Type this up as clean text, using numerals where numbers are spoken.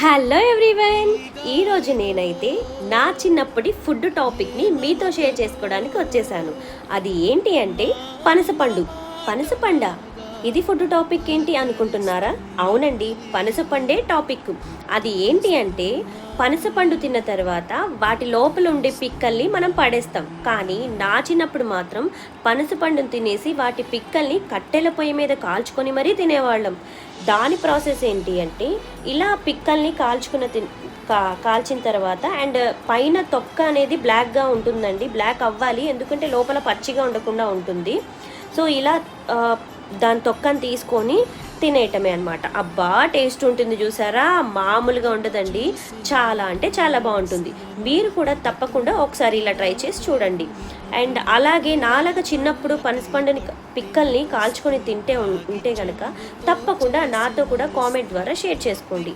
Hello everyone, ఈరోజు నేనైతే నా చిన్నప్పటి ఫుడ్ టాపిక్ని మీతో షేర్ చేసుకోవడానికి వచ్చేసాను. అది ఏంటి అంటే పనసపండు. పనసపండ ఇది ఫుడ్ టాపిక్ ఏంటి అనుకుంటున్నారా? అవునండి, పనసపండే టాపిక్. అది ఏంటి అంటే పనసపండు తిన్న తర్వాత వాటి లోపల ఉండే పిక్కల్ని మనం పడేస్తాం. కానీ నా చిన్నప్పుడు మాత్రం పనసపండుని తినేసి వాటి పిక్కల్ని కట్టెల పొయ్యి మీద కాల్చుకొని మరీ తినేవాళ్ళం. దాని ప్రాసెస్ ఏంటి అంటే ఇలా పిక్కల్ని కాల్చిన తర్వాత అండ్ పైన తొక్క అనేది బ్లాక్గా ఉంటుందండి. బ్లాక్ అవ్వాలి, ఎందుకంటే లోపల పచ్చిగా ఉండకుండా ఉంటుంది. సో ఇలా దాని తొక్కని తీసుకొని తినేయటమే అనమాట. అబ్బా, టేస్ట్ ఉంటుంది చూసారా, మామూలుగా ఉండదండి. చాలా అంటే చాలా బాగుంటుంది. మీరు కూడా తప్పకుండా ఒకసారి ఇలా ట్రై చేసి చూడండి. అండ్ అలాగే నాలాగా చిన్నప్పుడు పనసపండుని పిక్కల్ని కాల్చుకొని ఉంటే కనుక తప్పకుండా నాతో కూడా కామెంట్ ద్వారా షేర్ చేసుకోండి.